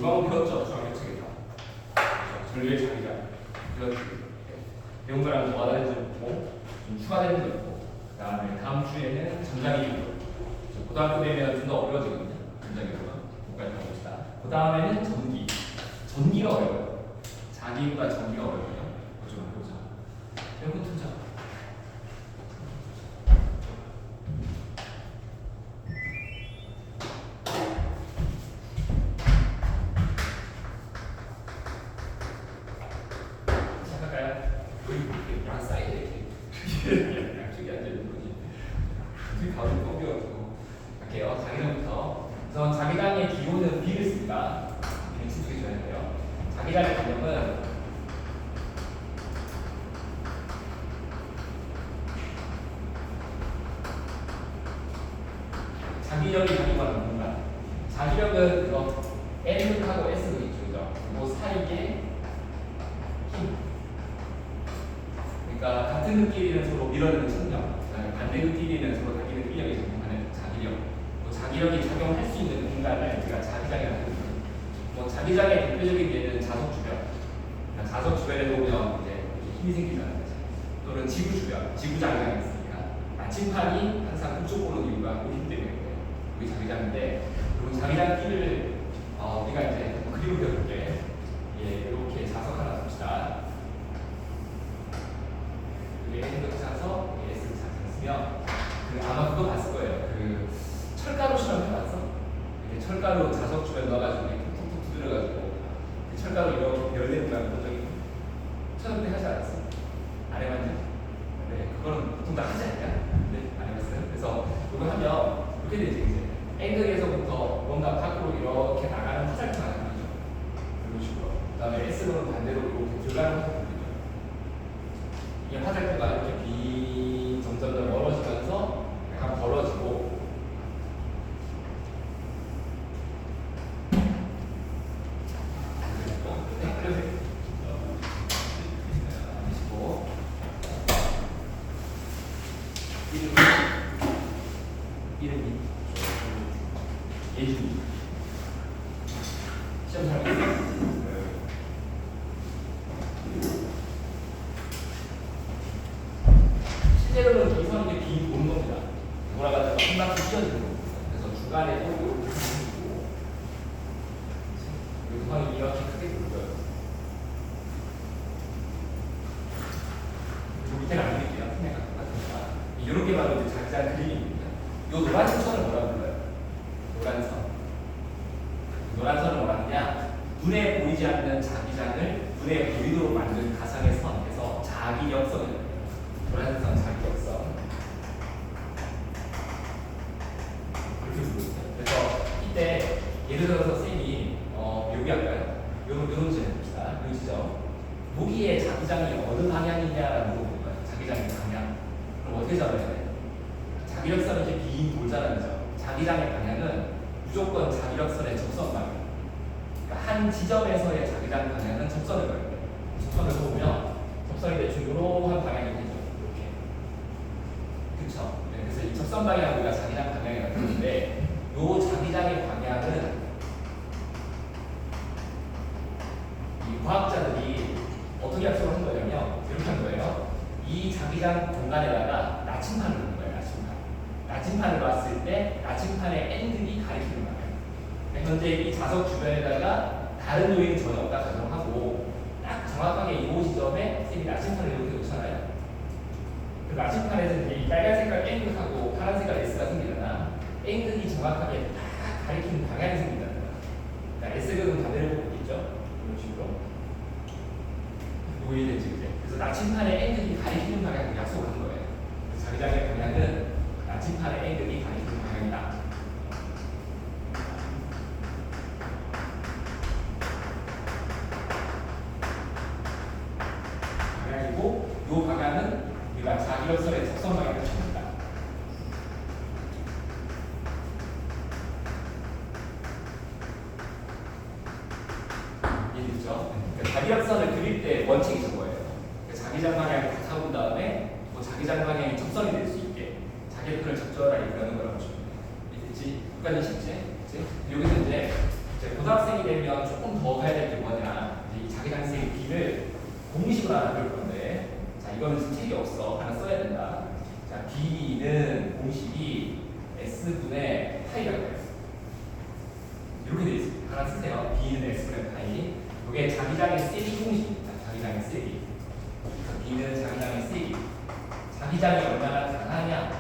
중앙 배웠죠? 중앙 책에서 전류의 자기장 이런 배운 거랑 더 다른 점 있고 좀 추가되는 거 있고 그 다음에 다음 주에는 전자기 구조 고등학교 되면 좀 더 어려워지거든요. 전자기 구조가 거기까지 가봅시다. 그 다음에는 전기가 어려워요. 자기보다 전기가 어려워요. 좀 보자. 배운 투자 양 사이드에 이렇게 양쪽이 앉아있는 거지. 어떻게 가운데 꺾여가지고 할게요. 자기장부터 우선 자기장의 기호는 B를 씁니다. B를 친척해줘야 돼요. 자기장의 개념은 자기력이 가져가는 공간. 자기력은 그거 N극하고 S극 있죠. 그리고 사이에 힘. 그러니까 같은 극끼리는 서로 밀어내는 측력, 반대 극끼리는 서로 당기는 인력이 적용하는 자기력. 자기력이 적용할 수 있는 공간을 우리가 자기장이라고 합니다. 자기장의 대표적인 예는 자석 주변. 그러니까 자석 주변에 놓으면 이제 힘이 생기잖아요. 또는 지구 주변, 지구 자기장이 있으니까 나침판이 항상 그쪽 보는 이유가 힘 때문에 그래요. 그게 자기장인데, 그리고 자기장 끼를 우리가 이제 그림을 그려볼게. 예, 이렇게 자석 하나 봅시다. N극 자석, S극 자석 쓰면 아마 그거 봤을 거예요. 그 철가루 실험 해봤어? 이렇게 철가루 자석 주변 넣어가지고 이렇게 툭툭툭 두드려가지고 그 철가루 이렇게 열내는 거야. 본 적이 처음에 하지 않았어? 안 해봤냐? 네, 그거는 보통 다 하지 않냐? 네, 안 해봤어요. 그래서 이거 하면 이렇게 되지 이제 N극에서부터 뭔가 밖으로 이렇게 나가는 화살표가 나는 거죠. 이런 식으로. 그다음에 S극은 반대로 이렇게 들어가는 화살표. 이 화살표가 이렇게 점점 멀어지면서 약간 벌어지고 이름이 예준이 시험 잘 보세요. 실제로는 이 선이 빈 도는 겁니다. 돌아가지고 한 바퀴 씌워지는 겁니다. 그래서 중간에 또 이렇게 생기고 이 선이 이렇게 크게 돌고요. 밑에는 안 그릴게요. 선에 같으니까 이렇게 봐도 이제 자기장 그림입니다. 이 노란 선을 뭐라고 불러요? 노란 선. 노란 선을 뭐라 하느냐? 눈에 보이지 않는 자기장을 눈에 보이도록 만든 가상의 선에서 자기력선을 노란선 자기력선 이렇게 부르거든요. 그래서 이때 예를 들어서 쌤이 여기 할까요? 요런 문제 해봅시다. 요 지점 무기의 자기장이 어느 방향이냐라고 물어보는 거예요. 자기장의 방향. 그럼 어떻게 잡아야 돼? 자기력선은 이제 빈 돌잖아요. 자기장의 방향은 무조건 자기력선의 접선 방향. 그러니까 한 지점에서의 자기장 방향은 접선을 거예요. 접선을 보면 접선이 대충 이러한 방향이 되죠. 그쵸? 네, 그래서 이 접선 방향 우리가 자기장 방향이라고 하는데 이 자기장의 방향은 이 과학자들이 어떻게 약속을 한 거냐면 이렇게 한 거예요. 이 자기장 공간에다가 나침판을 넣은 거예요. 나침판을 놨을 때 나침판의 N극이 가리키는 방향. 현재 이 자석 주변에다가 다른 요인은 전혀 없다 가정하고 딱 정확하게 이 지점에 쌤이 나침판을 이렇게 놓잖아요. 그 나침판에서 이제 이 빨간 색깔 N극하고 파란 색깔 S가 생기잖아. N극이 정확하게 딱 가리키는 방향이 생긴다는 거야. 그러니까 S극은 반대로 보고 있겠죠? 이런 식으로. 이해되지, 그래? 그래서 나침판의 N극이 가리키는 방향을 약속하는 거예요. 그래서 자기장의 방향은 나침판의 N극이 가리키는 방향이다. 방향이고, 이 방향은 우리가 자기력선의 접선 방향을 줍니다. 이해됐죠? 그러니까 자기력선을 그릴 때 원칙이 저거예요. 그러니까 자기장 방향을 다 잡은 다음에 뭐 자기장 방향이 접선이 될 수 있게 자기력선을 적절하게 그리는 거라고 보시면 돼요. 이해됐지? 끝까지 쉽지? 그치? 여기서 이제 이제 고등학생이 되면 조금 더 가야 될 게 뭐냐. 이제 이 자기장생 B를 공식으로 하나 배울 건데, 자, 이거는 지금 책이 없어. 하나 써야 된다. 자, B는 공식이 S분의 파이라고 해요. 이렇게 되어 있습니다. 하나 쓰세요. B는 S분의 파이. 이게 자기장의 세기 공식입니다. 자기장의 세기. B는 자기장의 세기. 자기장이 얼마나 강하냐,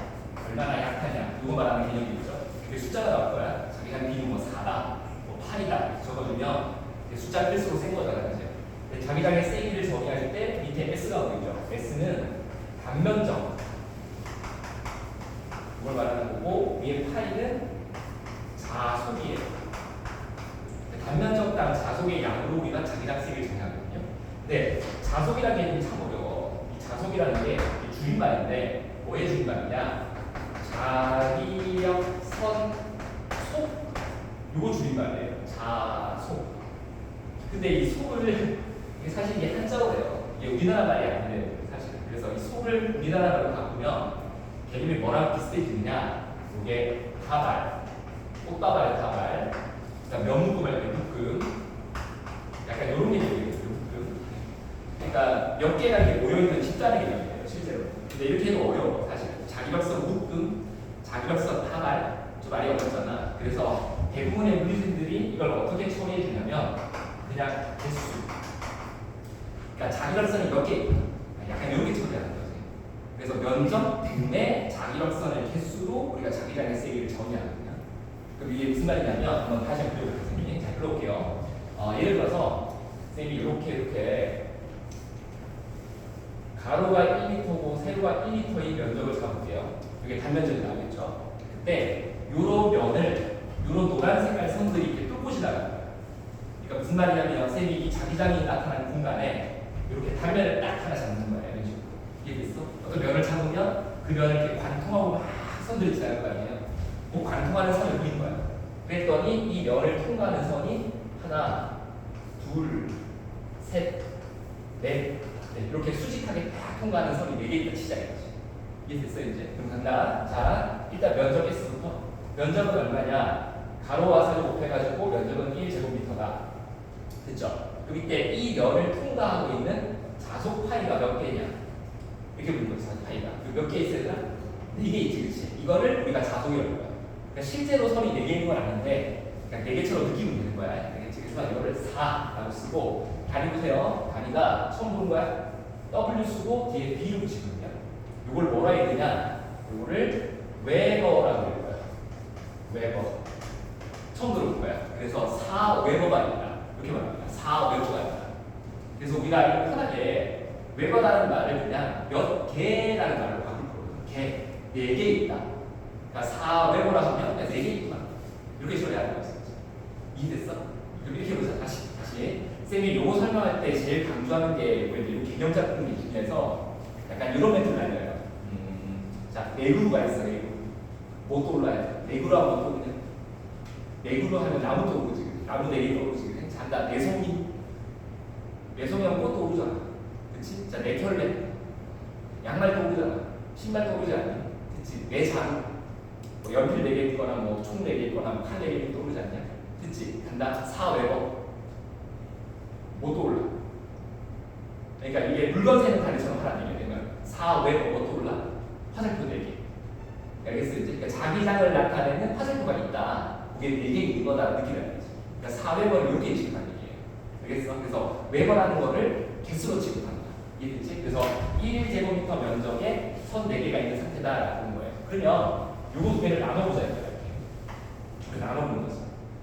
얼마나 약하냐, 이거 말하는 개념이 있죠. 이게 숫자가 나올 거야. 자기장 B는 뭐 4다, 뭐 8이다 이렇게 적어주면 숫자 클수록 센 거잖아, 그죠? 자기장의 세기를 정의할 때 밑에 S가 보이죠. S는 단면적, 이걸 말하는 거고, 위에 파이는 자속이에요. 단면적당 자속의 양으로 우리가 자기장 세기를 정의하거든요. 근데 자속이라는 개념이 참 어려워. 이 자속이라는 게 줄임말인데 뭐의 줄임말이냐? 자기력선 속, 요거 줄임말이에요. 자속. 근데 이 속을 사실 이게 한자어로 해요. 이게 우리나라 말이 아닌데 사실. 그래서 이 속을 우리나라 말로 바꾸면 개념이 뭐랑 비슷해지느냐? 이게 다발, 꽃다발의 다발, 그다음 면묶음할 때 묶음, 약간 이런 개념이에요. 묶음. 그러니까 몇 개가 이렇게 모여있는 집단의 개념이에요, 실제로. 근데 이렇게 해도 어려워, 사실. 자기력선 묶음, 자기력선 다발, 좀 말이 어렵잖아. 그래서 대부분의 물리생들이 이걸 어떻게 처리해 주냐면 그냥 개수. 그러니까 자기력선이 몇 개 있다. 약간 이렇게 처리하는 거지. 그래서 면적 분의 자기력선의 개수로 우리가 자기장의 세기를 정의하거든요. 그럼 이게 무슨 말이냐면 한번 다시 한번 풀어볼게요, 선생님. 잘 풀어볼게요. 예를 들어서 선생님이 이렇게 가로가 1m고 세로가 1m의 면적을 잡을게요. 이게 단면적이 나오겠죠. 그때 요런 면을 요런 노란 색깔 선들이 이렇게 뚫고 지나가는 거예요. 그러니까 무슨 말이냐면 선생님이 이 자기장이 나타나는 공간에 이렇게 단면을 딱 하나 잡는 거예요. 이런 식으로. 이해됐어? 어떤 면을 잡으면 그 면을 이렇게 관통하고 막 선들이 지나갈 거 아니에요. 그 관통하는 선을 그린 거야. 그랬더니 이 면을 통과하는 선이 하나, 둘, 셋, 넷, 이렇게 수직하게 딱 통과하는 선이 4개 있다 치자 이거지. 이해됐어요 이제? 그럼 간다. 자, 일단 면적 S부터. 면적은 얼마냐? 가로와 세로 곱해가지고 면적은 1제곱미터다. 됐죠? 그럼 이때 이 면을 통과하고 있는 자속 파이가 몇 개냐? 이렇게 보는 거지, 자속 파이가. 몇 개 있어야 되나? 4개 있지, 그치? 이거를 우리가 자속이라고 해요. 그러니까 실제로 선이 4개 있는 건 아닌데, 그냥 4개처럼 느끼면 되는 거야. 그래서 이거를 4라고 쓰고, 단위 보세요. 단위가 처음 보는 거야. W 쓰고 뒤에 B를 붙이거든요. 이걸 뭐라 해야 되냐? 이거를 웨버라고 해요. 웨버. 처음 들어볼 거야. 그래서 4웨버가 이렇게 말합니다. 4웨버가 그래서 우리가 이거 편하게 웨버라는 말을 그냥 몇 개라는 말로 바꿀 거거든요. 개. 4개 있다. 그러니까 4웨버라 하면 4개 있구나. 이렇게 처리하는 거죠. 이해됐어? 그럼 이렇게 해보자. 다시. 쌤이 요거 설명할 때 제일 강조하는 게 이 개념 작품 중에서 약간 이런 멘트를 알려요. 자, 내구루가 있어, 내구루. 뭐 떠올라야 돼? 내구루 하면 뭐 떠오르냐? 내구루 하면 나무 떠오르지. 나무 4개 떠오르지. 잔다, 내송이. 내송이 하면 꽃 떠오르잖아. 그치? 자, 내켤레. 양말 떠오르잖아. 신발 떠오르지 않니? 그치? 내자루. 뭐 연필 4개 있거나 뭐 총 4개 있거나 뭐 칼 4개 떠오르지 않냐? 그치? 간다. 4웨버. 못 떠올라. 그러니까 이게 물건 세는 단위처럼 하라는 얘기야. 그러면 4웨버 못 떠올라? 화살표 4개. 알겠어? 이제 그러니까 자기장을 나타내는 화살표가 있다. 그게 4개 있는 거다 느끼는 거지. 그러니까 4웨버를 이렇게 인식하는 얘기예요. 알겠어? 그래서 웨버라는 거를 개수로 취급한다. 이해됐지? 그래서 1제곱미터 면적에 선 4개가 있는 상태다라는 거예요. 그러면 요거 2개를 나눠보자 이렇게. 나눠보는 거죠.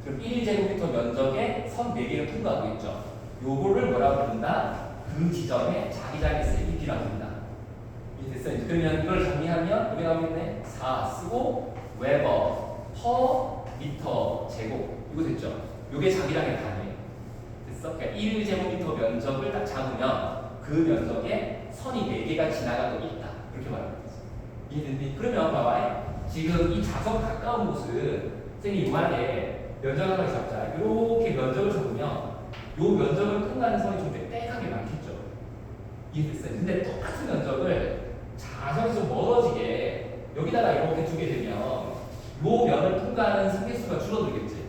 그럼 1제곱미터 면적에 선 4개가 통과하고 있죠. 요거를 뭐라고 부른다? 그 지점에 자기장의 세기 B라고 부른다. 이해됐어요? 그러면 이걸 정리하면 여기 나오겠네. 4 쓰고 웨버 퍼 미터 제곱. 이거 됐죠? 요게 자기장의 단위예요. 됐어? 그러니까 1제곱미터 면적을 딱 잡으면 그 면적에 선이 4개가 지나가고 있다. 이렇게 말하는 거죠. 이해됐니? 그러면 봐봐. 지금 이 자석 가까운 곳은 쌤이 요만하게 면적 하나 잡자. 이렇게 면적을 잡으면 요 면적을 통과하는 선이 좀 빽빽하게 많겠죠. 이해됐어요? 근데 똑같은 면적을 자석이 좀 멀어지게 여기다가 이렇게 두게 되면 요 면을 통과하는 상계수가 줄어들겠지.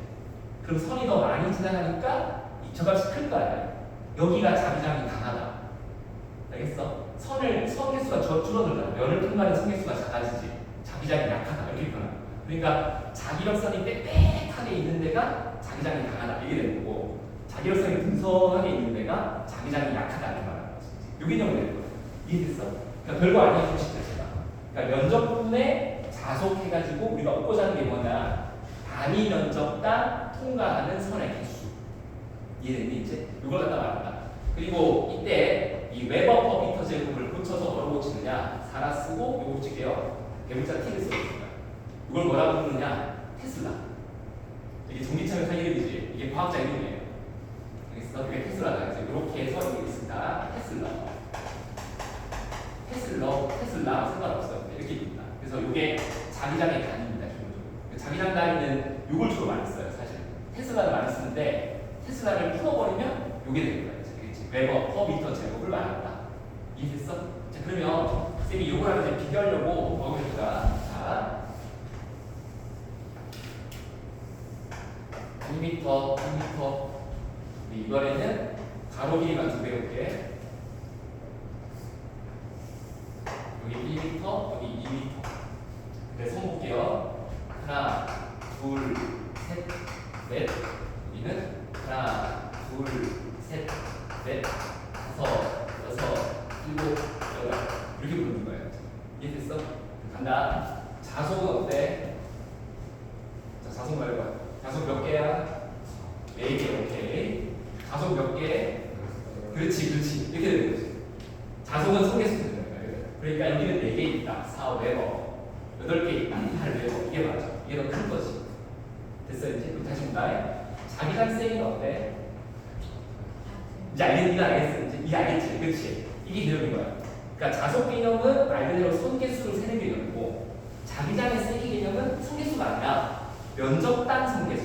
그럼 선이 더 많이 지나가니까 이 저값이 클 거야. 여기가 자기장이 강하다. 알겠어? 선 개수가 줄어들잖아. 면을 통과하는 선 개수가 작아지지. 자기장이 약하다. 이렇게 표현하는 거야. 그러니까 자기력선이 빽빽하게 있는 데가 자기장이 강하다. 이게 되는 거고, 자기력선이 듬성하게 있는 데가 자기장이 약하다. 이렇게 말하는 거지. 요 개념이 되는 거야. 이해됐어? 그러니까 별거 아니야, 공식 자체가. 그러니까 면적분에 자속해가지고 우리가 얻고자 하는 게 뭐냐? 단위 면적당 통과하는 선의 개수. 이해됐니 이제? 이걸 갖다 말한다. 그리고 이때 이 웨버 퍼 미터 제곱을 고쳐서 뭐로 고치느냐? 살아 쓰고 이거 붙일게요. 대문자 t를 써줍니다. 이걸 뭐라고 부르느냐? 테슬라. 이게 전기차명사 이름이지. 이게 과학자 이름이에요. 알겠어? 이게 테슬라다. 그래서 이렇게 해서 여기 있습니다. 테슬라 상관없어요. 이렇게 됩니다. 그래서 이게 자기장의 단위입니다. 자기장 단위는 이걸 주로 많이 써요. 사실 테슬라를 많이 쓰는데 테슬라를 풀어버리면 이게 되는 거예요. 그렇지? 웨버 퍼 미터 제곱을 말한다. 이해됐어? 자 그러면 쌤이 이거랑 이제 비교하려고 먹어볼까? 자, 2m. 이번에는 가로 길이만 두 배 볼게. 여기 1m, 여기 2m. 네, 손 볼게요. 하나, 둘, 셋, 넷. 여기는 하나, 둘, 셋, 넷, 다섯, 여섯, 일곱, 여덟. 이렇게 부르는 거예요. 이해됐어? 간다. 자속은 어때? 자, 자속 말해봐. 자속 몇 개야? 4개, 오케이. 자속 몇 개? 그렇지. 이렇게 되는 거지. 자속은 소개수 되는 거예요. 그러니까 여기는 4개 있다. 4 웨버. 8개 있다. 8 웨버. 이게 맞아. 이게 더 큰 거지. 됐어, 이제? 그럼 다시 본다. 자기장 세기는 어때? 이제 알겠어. 이제 알겠지? 그렇지? 이게 개념인 거야. 그러니까 자속 개념은 말 그대로 선개수를 세는 개념이고, 자기장의 세기 개념은 선개수가 아니라 면적당 선개수.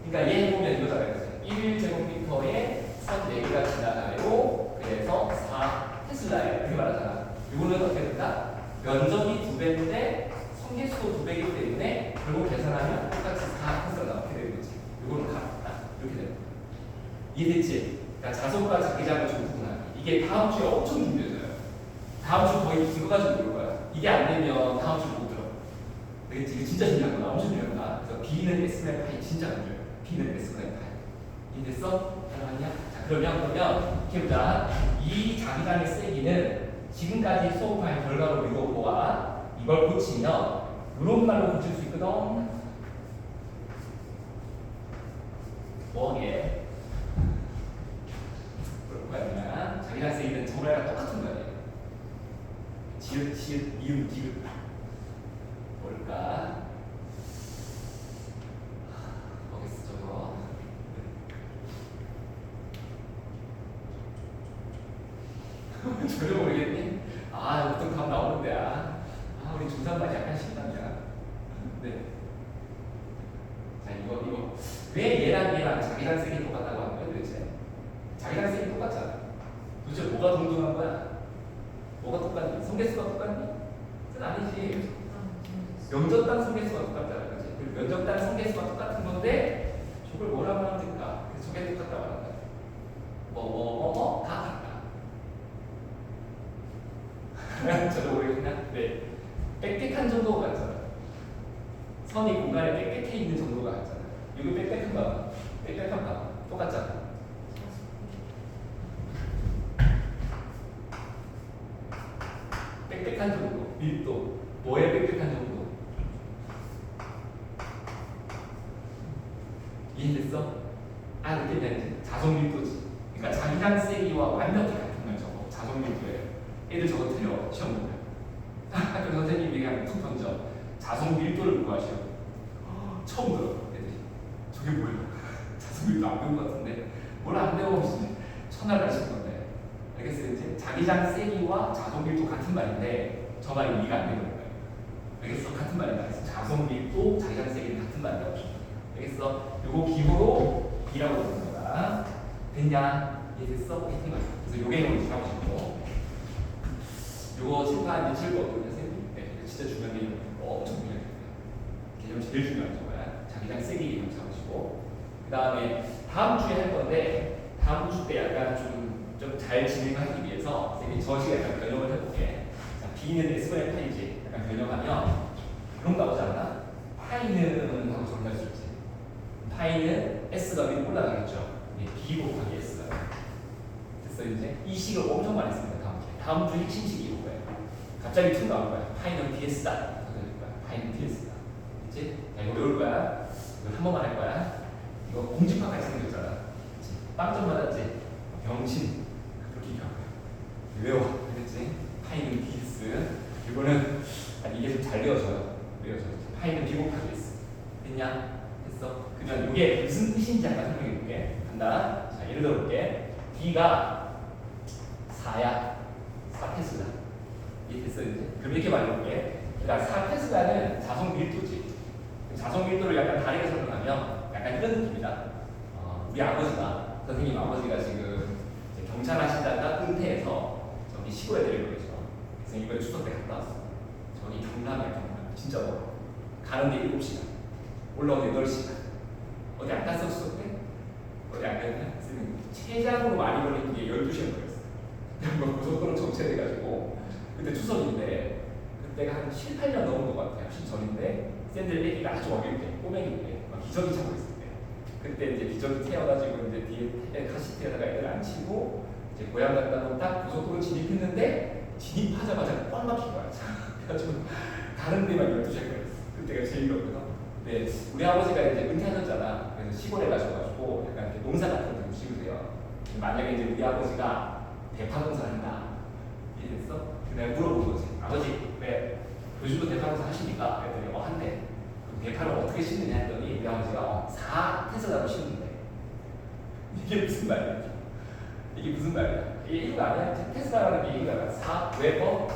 그러니까 얘 보면 이거잖아요. 1제곱미터에 선 4개가 지나가요. 그래서 4 테슬라예요. 이렇게 말하잖아. 이거는 어떻게 된다? 면적이 2배인데 선개수도 2배이기 때문에 결국 계산하면 똑같이 4 테슬라 나오게 되는 거지. 이거는 같다. 이렇게 되는 거야. 이해됐지? 그러니까 자속과 자기장을 좀 구분하기. 이게 다음 주에 엄청 중요해져요. 다음 주 거의 이거 가지고 볼 거야. 이게 안 되면 다음 주 못 들어. 되겠지? 이게 진짜 중요한 거야. 엄청 중요한 거야. 그래서 B는 S분의 파이 진짜 중요해요. B는 S분의 파이. 이해됐어? 잘하냐? 자, 그러면 이렇게 보자. 이 자기장의 세기는 지금까지 수업한 결과로 이거 보아. 이걸 고치면 이런 말로 고칠 수 있거든. 뭐게? 그럴 거야 그냥. 자기장 세기는 정말과 똑같은 거야. 지읒, 미음, 디귿. 뭘까? 뭐겠어 저거? 전혀 모르겠니? 아, 어떤 답 나오는데 우리 중3반이 약간 신난다. 네. 자, 이거 왜 얘랑 자기장 세기 똑같다고 하는 거야 도대체? 자기장 세기 똑같잖아. 도대체 뭐가 동등한 거야? 뭐가 똑같니? 성계수가 똑같니? 그건 아니지. 면적당 성계수가 똑같잖아, 그렇지? 면적당 성계수가 똑같은 건데 저걸 뭐라고 하면 될까? 저게 똑같다고 하는 거야. 다 같다. 저도 모르겠나? 네. 빽빽한 정도가 같잖아. 선이 공간에 빽빽해 있는 정도가 같잖아. 이거 빽빽한 거, 빽빽한 거 똑같잖아. 빽빽한 정도, 밀도, 뭐에 빽빽한 정도. 이해됐어? 느꼈냐? 자속 밀도지. 그러니까 자기장 세기와 완벽히 같은 걸 적어. 자속 밀도에. 애들 저거 틀려. 시험 보면. 학교 선생님이 그냥 툭 던져. 자속 밀도를 구하시오. 처음 들어. 애들이. 저게 뭐야? 자속 밀도 안 배운 것 같은데. 뭘 안 배워보시네. 천하를 하실 건데. 알겠어요? 이제 자기장 세기와 자속 밀도 같은 말인데 저 말이 이해가 안 되는 거예요. 알겠어? 같은 말이다. 자속 밀도, 자기장 세기는 같은 말이라고. 알겠어? 요거 기호로 2라고 부르는 거다. 됐냐? 이해됐어? 그래서 요게 너무 중요하시고 요거 심판 이제 칠 거거든요, 선생님. 네, 진짜 중요한 개념이에요. 엄청 중요한 개념이에요. 개념이 제일 중요한 거야. 자기장 세기 개념 잡으시고 다음에 다음 주에 할 건데 다음 주 때 약간 좀 잘 진행하기 위해서 선생님이 저 시간에 약간 변형을 해볼게. 자, B는 S분의 파이지. 약간 변형하면 그런가 보지 않나? 파이는 하고 정리할 수 있지. 파이는 S가 위로 올라가겠죠. B 곱하기 S가. 됐어 이제? 이 식을 엄청 많이 씁니다. 다음 주 핵심식이 이거예요. 갑자기 툭 나올 거야. 파이는 BS다. 파이는 BS다. 그치? 자, 이거 외울 거야. 이거 한 번만 할 거야. 이거 공집학까지 생겼잖아. 그치? 빵점 맞았지? 병신. 그렇게 외워. 그랬지? 파이는 BS. 이거는 아니, 이게 좀 잘 외워져요. 파이는 B 곱하기 S. 됐냐? 됐어? 그러면 이게 무슨 뜻인지 한번 설명해 볼게. 간다. 자, 예를 들어 볼게. B가 4야. 4테슬라. 이해됐어 이제? 그럼 이렇게 말해볼게. 그러니까 4테슬라는 자석 밀도지. 자석 밀도를 약간 다르게 설명하면 약간 이런 느낌이다. 우리 아버지가, 선생님 아버지가 지금 경찰 하시다가 은퇴해서 저기 시골에 내려오겠죠. 그래서 이번에 추석 때 갔다 왔어. 저기 경남이야, 경남. 진짜 멀어. 가는데 7시간. 올라오는데 8시간. 어디 안 갔어, 추석 때? 어디 안 갔냐? 최장으로 많이 걸린 게 12시간 걸렸어. 고속도로 정체돼가지고 그때 추석인데 그때가 한 7, 8년 넘은 것 같아요. 훨씬 전인데 샌들 애기가 아주 어릴 때 꼬맹이 때 막 기저귀 차고 있을 때 그때 이제 기저귀 태워가지고 이제 뒤에 카시트에다가 애들 앉히고 이제 고향 갔다 놓고 딱 고속도로 진입했는데 진입하자마자 꽉 막힌 거야. 그래가지고 다른 데만 12시간 걸렸어. 그때가 제일 길었거든. 근데 우리 아버지가 이제 은퇴하셨잖아. 그래서 시골에 가셔가지고 약간 이렇게 농사 같은 거 지으세요. 만약에 이제 우리 아버지가 대파 농사를 한다. 이해됐어? 내가 물어본 거지. 아버지, 왜 요즘도 대파 농사 하십니까? 그랬더니 한대. 그럼 대파를 어떻게 심느냐 했더니 우리 아버지가 4테슬라로 심는데. 이게 무슨 말이야? 이게 무슨 말이야? 이게 이거 아니야? 테슬라라는 게 이거야. 4 웨버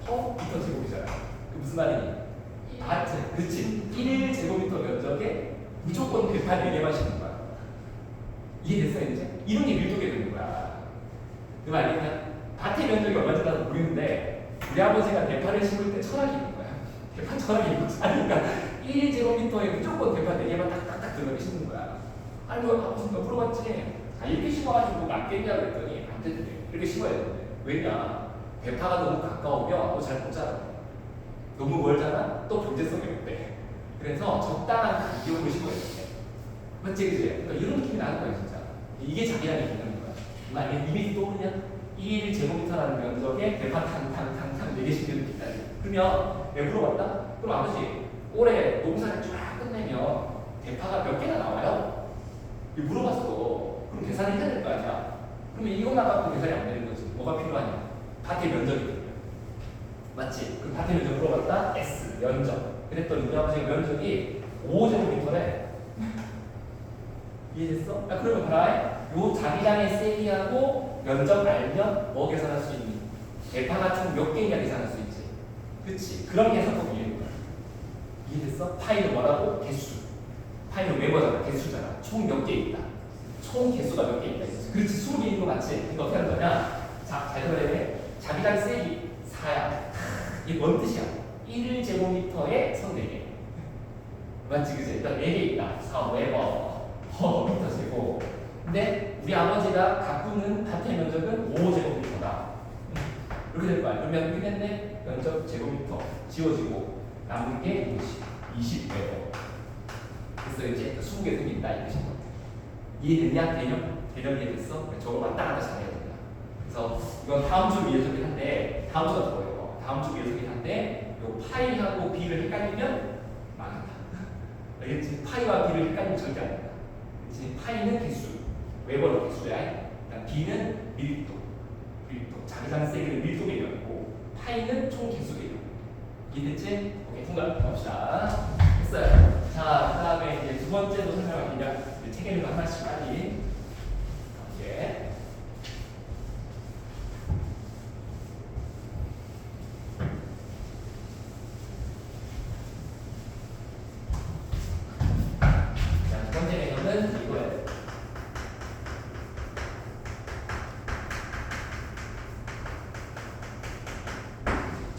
퍼 미터 제곱이잖아. 그 무슨 말이니? 그치? 1제곱미터 면적에 무조건 대파 4개만 심는 거야. 이해됐어 이제? 이런 게 밀도게 되는 거야. 그 말이냐? 밭의 면적이 얼마인지 나도 모르는데 우리 아버지가 대파를 심을 때 철학이 있는 거야. 대파 철학이 있는 거야. 그러니까 1제곱미터에 무조건 대파 4개만 딱딱딱 들어가게 심는 거야. 아니 뭐 아버지가 물어봤지. 이렇게 심어가지고 맞겠냐 그랬더니 안 된대. 이렇게 심어야 되는데. 왜냐? 대파가 너무 가까우면 또 잘 못 자라. 너무 멀잖아? 또 경제성이 없대. 그래서 적당한 간격으로 심어야 돼. 맞지 그지? 그러니까 이런 느낌이 나는 거야 진짜. 이게 자기랑이 있는 거야. 만약에 이미지 떠오르냐? 1제곱미터라는 면적에 대파 탕탕탕탕 4개씩 이렇게 있다. 그러면 내가 물어봤다? 그럼 아버지 올해 농사를 쫙 끝내면 대파가 몇 개나 나와요? 물어봤어. 그럼 계산을 해야 될 거 아니야? 그러면 이것만 갖고 계산이 안 되는 거지. 뭐가 필요하냐? 밭의 면적이 필요해. 맞지? 그 밭의 면적 물어봤다? S 면적. 그랬더니 우리 아버지가 면적이 5제곱미터래. 이해됐어? 그러면 봐라. 요 자기장의 세기하고 면적 알면 뭐 계산할 수 있니? 대파가 총 몇 개냐 계산할 수 있지. 그치? 그런 계산법이 있는 거야. 이해됐어? 파이는 뭐라고? 개수. 파이는 웨버잖아. 개수잖아. 총 몇 개 있다. 총 개수가 몇 개 있다. 그렇지. 20개 있는 거 맞지? 이거 어떻게 하는 거냐? 자, 잘 들어야 돼. 자기장 세기 4야. 이게 뭔 뜻이야? 1제곱미터에 선 4개. 맞지? 그치? 일단 4개 있다. 4 웨버. 미터 세고. 근데 우리 아버지가 가꾸는 밭의 면적은 5제곱미터다. 이렇게 될 거 아니야. 그러면 이렇게 됐네. 면적 제곱미터 지워지고 남은 게 20웨버. 그래서 이제 20개 생긴다 이 뜻인 것 같아. 이해됐냐? 개념 이해됐어? 저거 왔다 갔다 잘해야 된다. 그래서 이건 다음 주 위해서긴 한데 다음 주가 더 어려워. 다음 주 위해서긴 한데 요 파이하고 b를 헷갈리면 망한다. 알겠지? 파이와 b를 헷갈리면 절대 안 된다. 그치? 파이는 개수, 웨버는 개수야. b는 밀도, 자기장 세기는 밀도 개념이고 파이는 총 개수 개념. 이해됐지? 오케이, 통과 갑시다. 했어요. 자, 그 다음에 이제 두 번째도 설명할 그냥 체계를 하나씩 빨리. 오케이. 자, 두 번째 개념은 이거예요.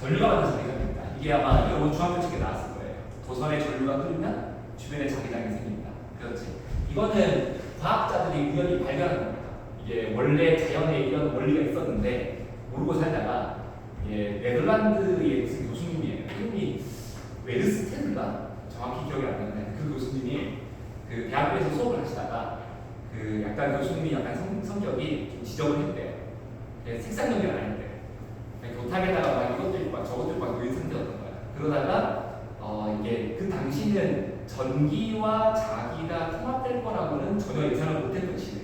전류가 만든 개념입니다. 이게 아마 이거 중학교 책에 나왔을 거예요. 도선에 전류가 흐르면 주변에 자기장이 생긴다. 그렇지. 이거는 과학자들이 우연히 발견한 겁니다. 이게 원래 자연에 이런 원리가 있었는데 모르고 살다가 이게 네덜란드의 무슨 교수님이에요. 이름이 웨르스텐인가? 정확히 기억이 안 나는데 그 교수님이 그 대학교에서 수업을 하시다가 그 약간 교수님이 약간 성격이 좀 지적을 했대요. 색상 연결 안 했대요. 교탁에다가 막 이것도 있고 막 저것도 있고 막 이런 상태였던 거야. 그러다가 이게 그 당시는 전기와 자기가 통합될 거라고는 전혀 예상을 못했던 시대.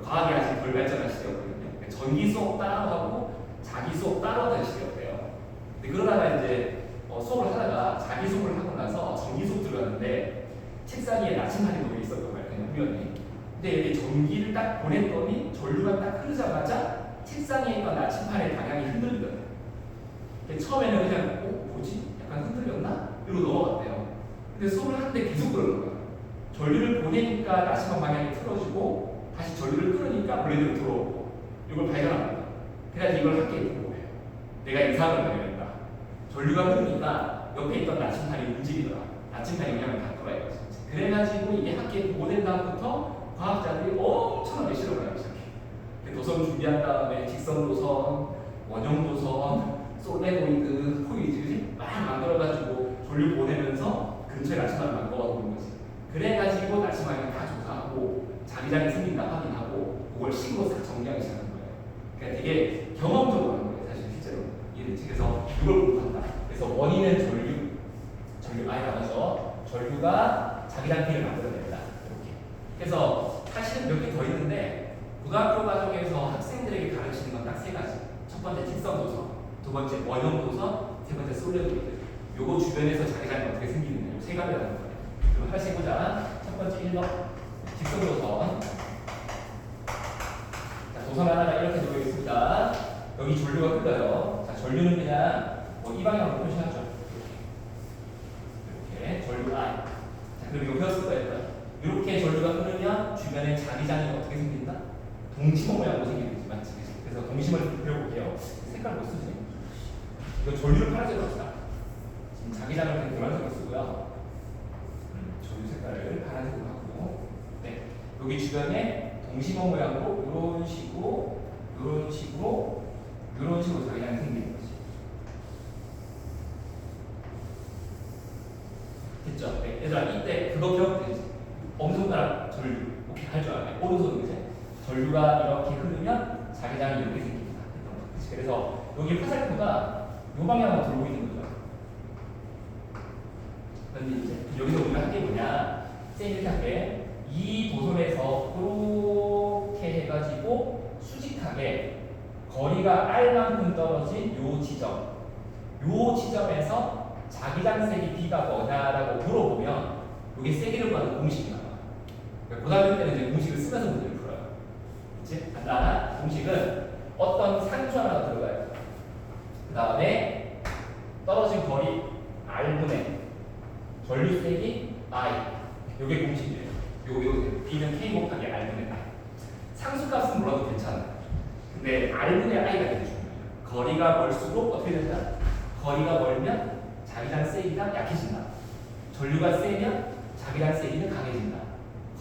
과학이 아직 덜 발전한 시대였거든요. 전기 수업 따로 하고 자기 수업 따로 하던 시대였대요. 근데 그러다가 이제 수업을 하다가 자기 수업을 하고 나서 전기 수업 들어갔는데 책상 위에 나침반이 놓여 있었던 거예요. 그냥 우연히. 근데 여기 전기를 딱 보냈더니 전류가 딱 흐르자마자 책상 위에 있던 나침반의 방향이 흔들리더라고요. 처음에는 그냥 뭐지? 약간 흔들렸나? 이러고 넘어갔대요. 근데 수업을 하는데 계속 그러는 거야. 전류를 보내니까 나침반 방향이 틀어지고 다시 전류를 끌으니까 원래대로 들어오고 이걸 발견한 거야. 그래서 이걸 학교에 본 거예요. 내가 이상을 발견했다. 전류가 흐르니까 옆에 있던 나침반이 움직이더라. 나침반이 영향을 받더라 이거지. 그래가지고 이게 학교에 보고된 다음부터 과학자들이 엄청나게 실험을 하기 시작해. 도선 준비한 다음에 직선 도선, 원형 도선, 솔레노이드, 포이즈 막 만들어가지고 전류 보내면서 근처에 나침반을 바꿔보는 거지. 그래가지고 나침반을 다 조사하고 자기장이 생긴다 확인하고 그걸 식으로 싹 정리하기 시작한 거예요. 그러니까 되게 경험적으로 하는 거예요, 사실 실제로. 그래서 이걸 공부한다. 그래서 원인은 전류 아예 나와서 전류가 자기장 피를 만들어낸다. 이렇게. 그래서 사실은 몇 개 더 있는데 고등학교 과정에서 학생들에게 가르치는 건 딱 세 가지. 첫 번째 직선 도선, 두 번째 원형 도선, 세 번째 솔레노이드. 요거 주변에서 자기장이 어떻게 생기느냐 요 세 가지라는 거예요. 그럼 하나씩 해보자. 첫 번째 1번 직선 도선. 자, 도선 하나가 이렇게 놓여 있습니다. 여기 전류가 흘러요. 자, 전류는 그냥 이 방향으로 표시하죠. 이렇게 전류 I. 자, 그럼 이거 배웠을 거예요. 이렇게 전류가 흐르면 주변에 자기장이 어떻게 생긴다? 동심원 모양으로 생기는 거지, 맞지? 그래서 동심을 그려볼게요. 색깔 뭐 쓰지? 이거 전류를 파란색으로 합시다. 지금 자기장을 그냥 노란색으로 쓰고요. 전류 색깔을 파란색으로 하고, 네, 여기 주변에 동심원 모양으로 이런 식으로 자기장이 생기는 거지. 됐죠? 네, 얘들아 이때 그거 기억해. 엄손가락 전류 오케이 할 줄 알아요. 오른손 이제 전류가 이렇게 흐르면 자기장이 이렇게 생깁니다. 그래서 여기 화살표가 이 방향으로 돌고 있는 거죠. 그런데 이제 여기서 우리가 할 게 뭐냐? 쌤 이렇게 할게. 이 도선에서 그렇게 해가지고 수직하게 거리가 R만큼 떨어진 요 지점에서 자기장 세기 B가 뭐냐라고 물어보면 이게 세기를 구하는 공식이 나와요. 그러니까 고등학교 때는 이제 공식을 쓰면서 문제를 풀어요. 그치? 간단한 공식은 어떤 상수 하나가 들어가요. 그 다음에 떨어진 거리 R분의 전류 세기 I. 요게 공식이에요. 요게 B는 K 곱하기 R분의 I. 상수값은 몰라도 괜찮아요. 근데 R분의 I가 되게 중요해요. 거리가 멀수록 어떻게 된다? 거리가 멀면 자기장 세기가 약해진다. 전류가 세면 자기장 세기는 강해진다.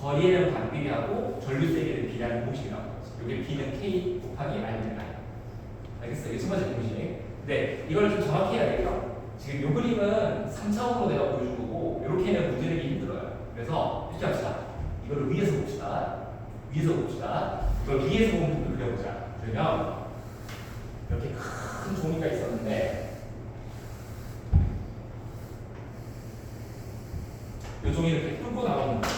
거리에는 반비례하고 전류 세기는 비례하는 공식이 나오는 거죠. 이게 B는 K 곱하기 R분의 I. 알겠어요? 이게 첫 번째 공식. 근데 이걸 좀 정확히 해야겠죠? 지금 이 그림은 3차원으로 내가 보여준 거고 이렇게는 문제 내기 힘들어요. 그래서 이렇게 합시다. 이걸 위에서 봅시다. 이걸 위에서 보면 좀 그려보자. 그러면 이렇게 큰 종이가 있었는데 이 종이를 이렇게 뚫고 나오는 거야.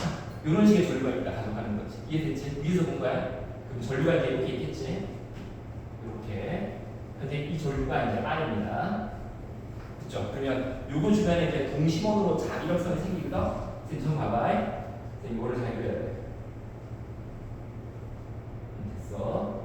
이런 식의 전류가 있다 가져가는 거지. 이해됐지? 위에서 본 거야? 그럼 전류가 이렇게 있겠지? 이렇게. 근데 이 전류가 이제 R입니다. 그쵸? 그러면 요거 주변에 이제 동심원으로 자기력선이 생기거든? 선생님 좀 봐봐. 선생님 이거를 잘 그려야 돼. 됐어.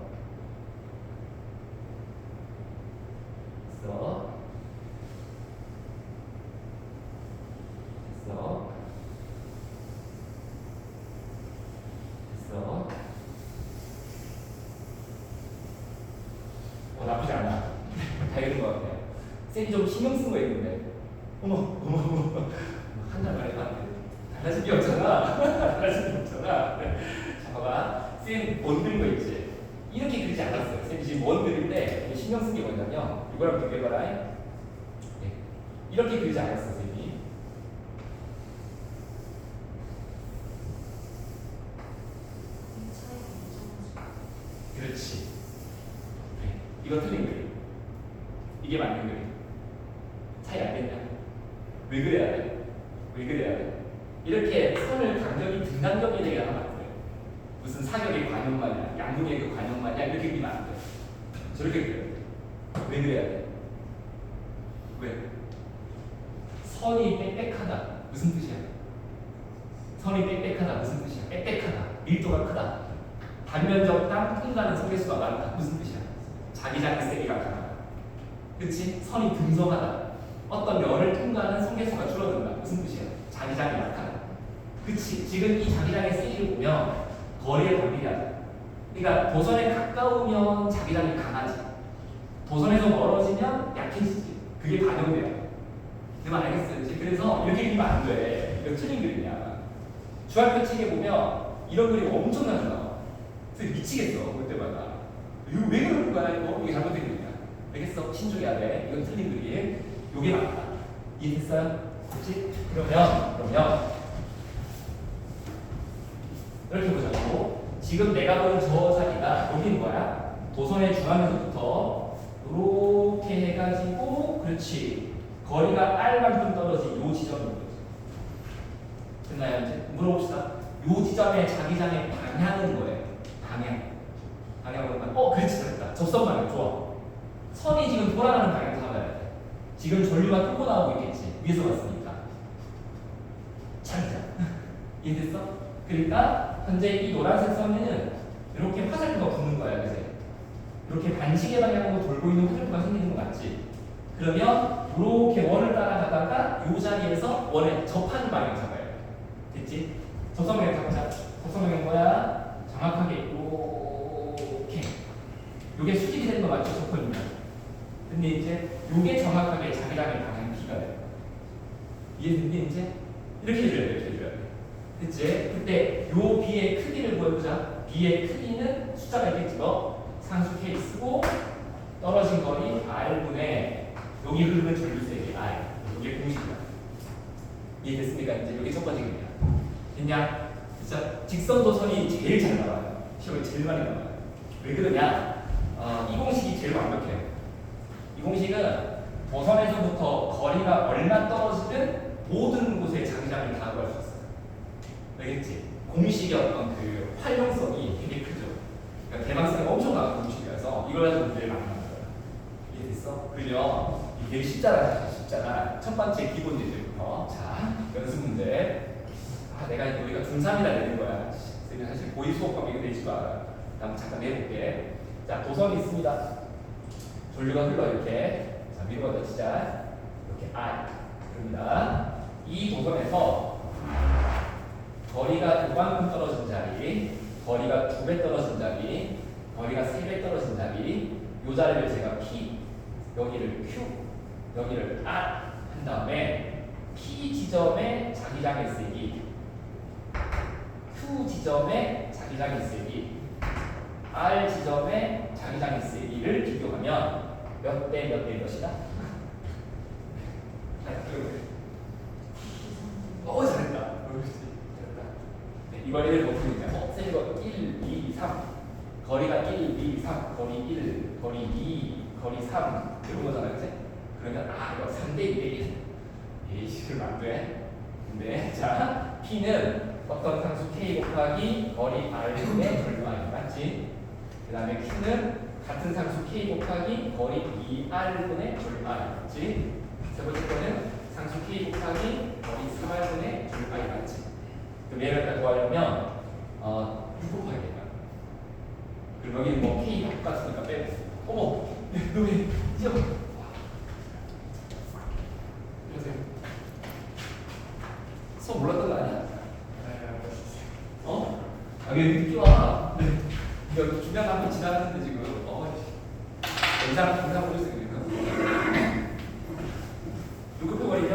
나쁘지 않아. 다 이런 것 같아요. 쌤이 좀 신경 쓴 거 있는데. 어머. 한달 만에 봤는데. 다 달라진 게 없잖아. 달라진 게 없잖아. 자, 봐봐. 쌤 원 그린 거 있지? 이렇게 그리지 않았어요. 쌤이 지금 원 그릴 때 신경 쓴 게 뭐냐면 이거랑 비교해봐라. 네. 이렇게 그리지 않았어, 쌤이. 그렇지. 네. 이거 틀린 그림. 이게 맞는 그림. 차이 안 됐냐? 왜 그래야 돼? 왜 그래야 돼? 이렇게 선을 간격이 등간격이 되게 하면 안 돼. 무슨 사격의 관용 마냥, 양궁의 그 관용 마냥 이렇게 그리면 안 돼. 저렇게 그려야 돼. 왜 그래야 돼? 왜? 선이 빽빽하다. 무슨 뜻이야? 선이 빽빽하다. 무슨 뜻이야? 빽빽하다. 밀도가 크다. 단면적당 통과하는 성계수가 많다. 무슨 뜻이야? 자기장의 세기가 강하다. 그치? 선이 등성하다. 어떤 면을 통과하는 성계수가 줄어든다. 무슨 뜻이야? 자기장이 약하다. 그치? 지금 이 자기장의 세기를 보면 거리에 반비례하다. 그러니까 도선에 가까우면 자기장이 강하지. 도선에서 멀어지면 약해지지. 그게 반영돼요. 내 말 알겠어요? 이제 그래서 이렇게 그리면 안 돼. 이거 틀린 그림이야. 중학교 책에 보면 이런 그림 엄청나게 나와. 그래서 미치겠어. 볼 때마다. 이거 왜 그러는 거야? 이게 잘못된 그림이야. 알겠어? 신중해야 돼. 이건 틀린 그림. 요게 맞다. 이해됐어요? 그렇지? 그러면 이렇게 보자고. 지금 내가 보는 저 자리가 여기인 거야. 도선의 중앙에서부터 이렇게 해가지고 그렇지. 거리가 R만큼 떨어진 요 지점인 거지. 됐나요? 이제 물어봅시다. 요 지점의 자기장의 방향은 뭐예요? 방향은 그렇지. 잘했다. 접선 방향 좋아. 선이 지금 돌아가는 방향을 잡아야 돼. 지금 전류가 뚫고 나오고 있겠지. 위에서 봤으니까. 잘했자. 이해됐어? 그러니까 현재 이 노란색 선에는 이렇게 화살표가 붙는 거야. 그치? 이렇게 반시계 방향으로 돌고 있는 화살표가 생기는 거 맞지? 그러면 이렇게 원을 따라가다가 이 자리에서 원에 접하는 방향 잡아야 돼. 됐지? 접선 방향 잡자. 접선 방향 뭐야? 정확하게 이렇게. 요게 수직이 되는 거 맞죠? 접근이면. 근데 이제 요게 정확하게 자기장의 방향 B가 돼. 이해됐니 이제? 이렇게 해줘야 돼. 이렇게 해줘야 돼. 됐지? 그때 요 B의 크기를 보여보자. B의 크기는 숫자가 있겠지 뭐. 상수 K 쓰고 떨어진 거리 R분의 여기 흐르는 전류세기 I. 이게 공식이야. 이해됐습니까? 이제 이게 첫 번째 그림이야. 됐냐? 진짜 직선도선이 제일 잘 나와요. 시험에 제일 많이 나와요. 왜 그러냐? 이 공식이 제일 완벽해요. 이 공식은 도선에서부터 거리가 얼마 떨어지든 모든 곳에 자기장을 다 구할 수 있어요. 알겠지? 공식의 어떤 그 활용성이 되게 크죠. 그러니까 개방성이 엄청 강한 공식이라서 이걸 가지고 문제를 많이 만들어요. 이해됐어? 그러면 이게 쉽잖아. 쉽잖아. 첫 번째 기본 예제부터. 자, 연습 문제. 내가 여기가 중3이라 내는 거야. 사실 고2 수업 과목이 되지도 않아. 한번 잠깐 내볼게. 자, 도선이 있습니다. 전류가 흘러 이렇게. 자, 위로 가자 시작. 이렇게 I. 그럽니다. 이 도선에서 거리가 이만큼 떨어진 자리, 거리가 2배 떨어진 자리, 거리가 3배 떨어진 자리, 이 자리를 제가 P, 여기를 Q, 여기를 R 한 다음에 P 지점의 자기장의 세기, Q 지점의 자기장의 세기, R 지점의 자기장의 세기를 비교하면 몇 대 몇이다? 잘했다. 이 거리를 못 푸니까 쌤 이거 1, 2, 3 거리가 1, 2, 3 거리 1, 거리 2, 거리 3 이런 거잖아 그치? 그러면 이거 3대 2대 1 에이씨 그러면 안 돼. 근데 자 P는 어떤 상수 K 곱하기 거리 R분의 절망이 맞지? 그 다음에 Q는 같은 상수 K 곱하기 거리 2R분의 절망이 맞지? 세 번째 거는 상수 K 곱하기 거리 3R분의 절망이 맞지? 그럼 얘를 다 구하려면 6 곱하기 되나? 그럼 여기 뭐 K 똑같으니까 빼고 어머! 너왜 뛰어? 이러세요. 수업 몰랐던 거 아니야? 왜 늦게 와? 이거 중요한 거 한번 지나갔는데 지금 영상 보여주세요. 6 곱해버리면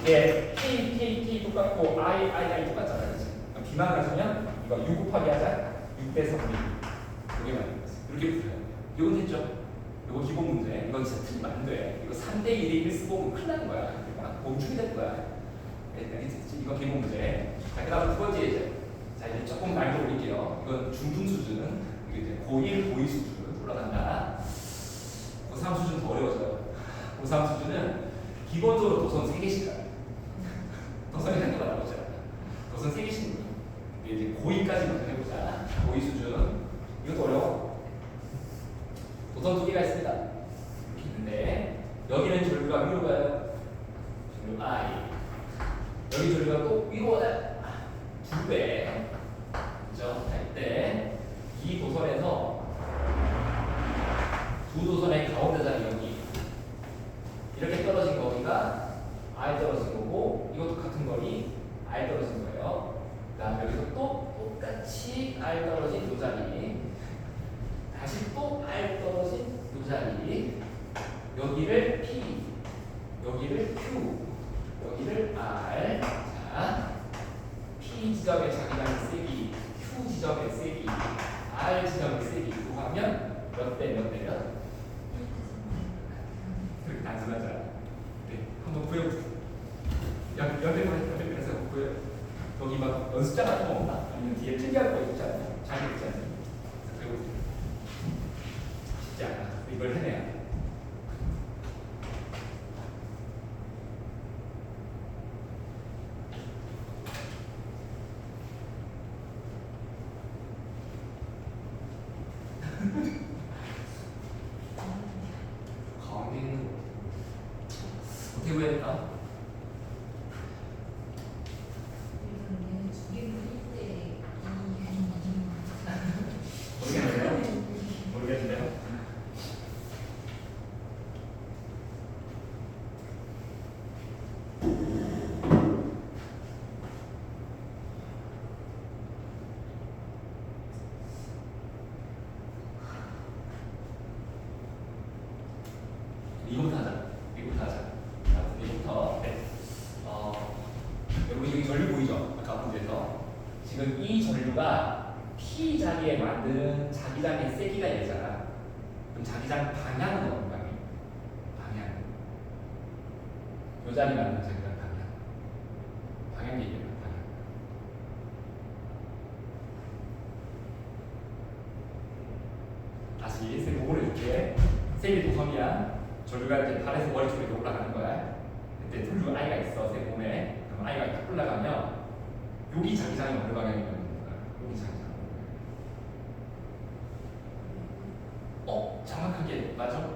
이게 K K 똑같고 I 똑같잖아, 그렇지? 그럼 B만 가지면 이거 6 곱하기 하자. 6대 3이 이게 맞는 거지. 이렇게 풀어야 돼. 이건 됐죠? 이거 기본 문제. 이건 진짜 틀리면 안 돼. 이거 3대 1의 1 쓰고 보면 큰일 나는 거야. 그러니까 공중이 될 거야. 이건 기본 문제. 자, 그 다음 두 번째 이제. 자, 이제 조금 난이도 올릴게요. 이건 중등 수준은 이게 이제 고1, 고2 수준 올라간다. 고3 수준 더 어려워져요. 고3 수준은 기본적으로 도선 3개씩 가요. 도선이 한 개가 나오지 않아. 도선 3개씩 거예요. 이제 고2까지 먼저 해보자. 고2 수준. 이것도 어려워. 도선 2개가 있습니다. 이렇게 있는데, 여기는 절류가 위로 가요. 절류 I. 여기 절류가 또 위로 가요. 2배. 그죠? 자, 이때 이 도선에서 두 도선의 가운데 자리 여기. 이렇게 떨어진 거리가 R 떨어진 거고, 이것도 같은 거리 R 떨어진 거예요. 그 다음 여기서 또 똑같이 R 떨어진 이 자리, 다시 또 R 떨어진 이 자리, 여기를 P, 여기를 Q, 여기를 R. 자, P 지점의 자기장의 세기, Q 지점의 세기, R 지점의 세기 이거 하면 몇 대 몇 대면? 그렇게 단순하지 않아. 네, 한번 구해보세요. 연대에서 구해요. 여기 막 연습장 같은 거 없나? 아니면 뒤에 필기할 거 있지 않나? 잘 있지 않나? 구해보세요. 쉽지 않아. 이걸 해내야 돼. 가운데 있는 거 어떻게 구해야 될까? 모르겠는데요? 모르겠는데요? 이거부터 하자. 이거부터 하자. 이거부터. 네. 여러분 여기 전류 보이죠? 아까 문제에서 지금 이 전류가 P 자리에 만드는 자기장의 세기가 얘잖아. 그럼 자기장 방향은 어떤 방향? 방향. 요 자리 만드는 자기장 방향. 방향 얘기해요. 방향. 다시 세 목을 해줄게. 세기 도선이야. 전류가 이렇게 발에서 머리 쪽에 올라가는 거야. 그때 전류 I가 있어, 세 몸에. 그럼 I가 딱 올라가면 여기 자기장이 어느 방향이면 거야? 여기 자기장. 정확하게 맞아?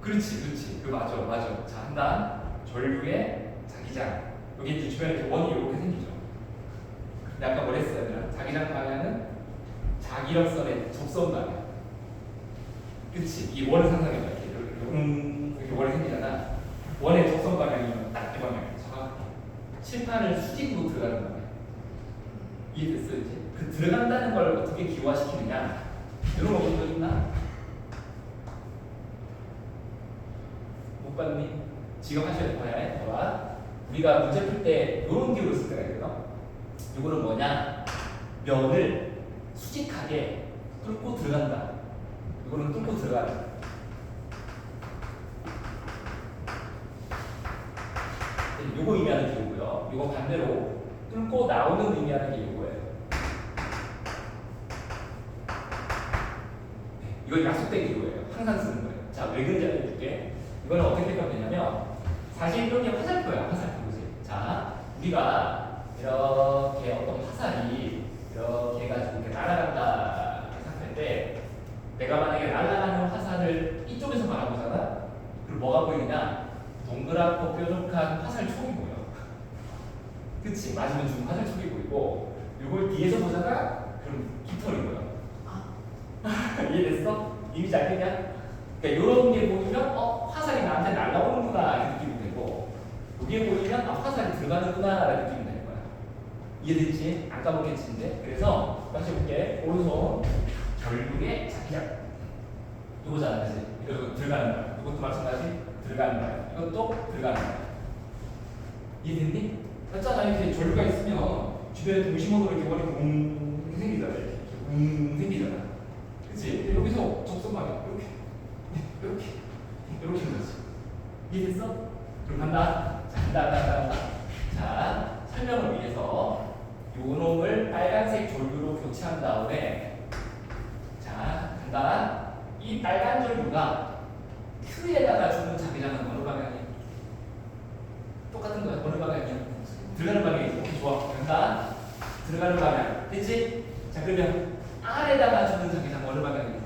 그렇지. 그 맞아. 자, 한다. 전류의 자기장. 여기 이제 주변에 이렇게 원이 이렇게 생기죠. 근데 아까 뭐랬어요, 얘들아? 자기장 방향은 자기력선의 접선 방향. 그치? 이 원을 상상해봐. 이렇게 원이 생기잖아. 원의 접선 방향이면 딱 이 방향이야. 정확히. 칠판을 수직으로 들어가는 방향. 이해됐어, 이제? 그 들어간다는 걸 어떻게 기화시키느냐? 이런 거 본 적 있나? 못 봤니? 지금 하셔야 될 거야. 봐봐. 우리가 문제 풀 때 이런 기호를 쓸 때가 있거든. 이거는 뭐냐? 면을 수직하게 뚫고 들어간다. 이거는 뚫고 들어가는. 요거 의미하는 기호고요. 요거 반대로 뚫고 나오는 의미하는 게 요거예요. 이건 약속된 기호예요. 항상 쓰는 거예요. 자, 왜 그런지 알려줄게. 이거는 어떻게 하면 되냐면, 사실 이런 게 화살표야. 화살표. 보세요. 자, 우리가 이렇게 어떤 화살이 이렇게 해가지고 이렇게 날아간다 생각할 때, 내가 만약에 날아가는 화살을 이쪽에서 바라보잖아? 그럼 뭐가 보이느냐? 동그랗고 뾰족한 화살촉이 보여. 그치? 맞으면 주는 화살촉이 보이고, 이걸 뒤에서 보잖아? 그럼 깃털이 보여. 이해됐어? 이미지 알겠냐? 그러니까 이런 게 보이면 화살이 나한테 날아오는구나 이렇게 느낌이 되고, 이게 보이면 화살이 들어가는구나 라는 느낌이 되는 거야. 이해됐지? 안 까먹겠지 이제? 그래서 다시 볼게. 오른손 결국에 자기장 이거잖아, 그치? 이거 들어가는 거야. 이것도 마찬가지 들어가는 거야. 이것도 들어가는 거야. 이해됐니? 맞잖아. 이렇게 전류가 있으면 주변에 동심원으로 이렇게 머리 웅 생기잖아. 이렇게 웅 생기잖아. 그치? 여기서 접선방이 이렇게 하는 거지. 이해됐어? 그럼 간다. 자, 간다. 자, 설명을 위해서 요 놈을 빨간색 전류로 교체한 다음에 자, 간다. 이 빨간 전류가 Q에다가 주는 자기장은 어느 방향이야? 똑같은 거야. 어느 방향이야? 들어가는 방향이지. 오케이, 좋아. 간다. 들어가는 방향. 됐지? 자, 그러면 R에다가 주는 자기장 어느 방향이야?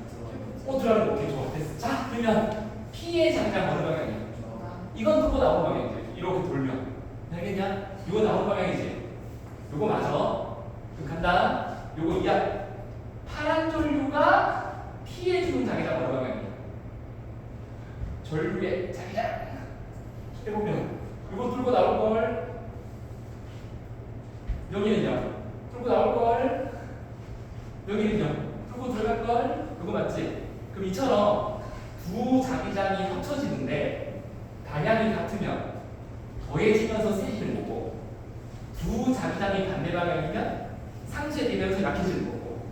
들어가는 거. 오케이, 좋아. 됐어. 자, 그러면 P의 자기장 어느 방향이야? 이건 듣고 나오는 방향이지. 이렇게 돌면. 알겠냐? 이거 나오는 방향이지. 요거 맞아. 그럼 간다. 요거 이야. 파란 전류가 P에 주는 자기장 어느 방향이야? 전류의 자기장. 해보면 이거 뚫고 나올 걸. 여기는요. 뚫고 나올 걸. 여기는요. 뚫고 들어갈 걸. 이거 맞지? 그럼 이처럼 두 자기장이 합쳐지는데 방향이 같으면 더해지면서 세지는 거고, 두 자기장이 반대 방향이면 상쇄되면서 약해지는 거고,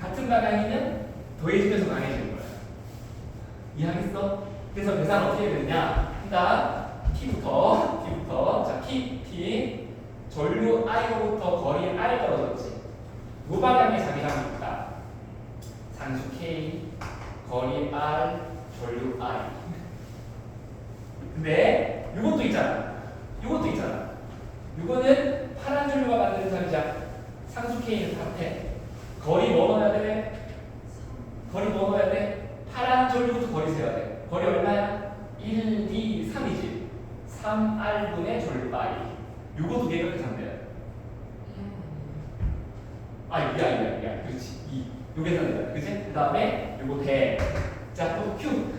같은 방향이면 더해지면서 강해지는 거야. 이해하겠어? 그래서 계산 어떻게 되느냐? 일단 T부터 자 P 전류 I로부터 거리 R 떨어졌지. 요 방향에 자기장이 있다. 상수 K, 거리 R, 전류 I. 근데 이것도 있잖아. 이거는 파란 전류가 만드는 자기장. 상수 K는 같아. 거리 뭐 넣어야 돼? 파란 전류부터 거리 세워야 돼. 거리 얼마야? 1, 2, 3이지. 3R분의 전류 I. 요거 두 개가 계산돼요. 이야. 그렇지. 요 계산돼요. 그치? 그 다음에 요거 대. 자, 또 Q는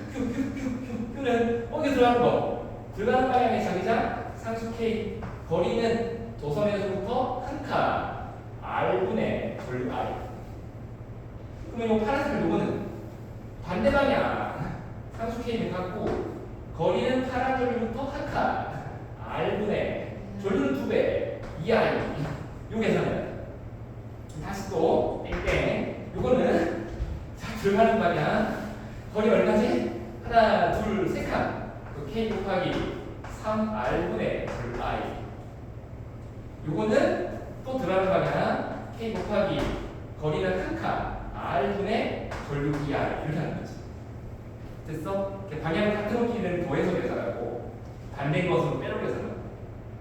여기 들어가는 거. 들어가는 방향의 자기장 상수 K. 거리는 도선에서부터 한 칸. R분의 전류 I. 그러면 요 파란색 요거는 반대 방향. 상수 K는 같고 거리는 파란 전류부터 한 칸. R분의 전류는 2배. 2I. 요 계산이야. 다시 또 땡땡. 요거는 자 들어가는 방향. 거리 얼마지? 하나, 둘, 세 칸. K 곱하기 3R분의 전류 I. 요거는 또 들어가는 방향. K 곱하기 거리는 한 칸. R분의 전류 ER. 이렇게 하는 거지. 됐어? 방향 같은 길은 더해서 계산하고 반대인 것으로 빼로 계산하고.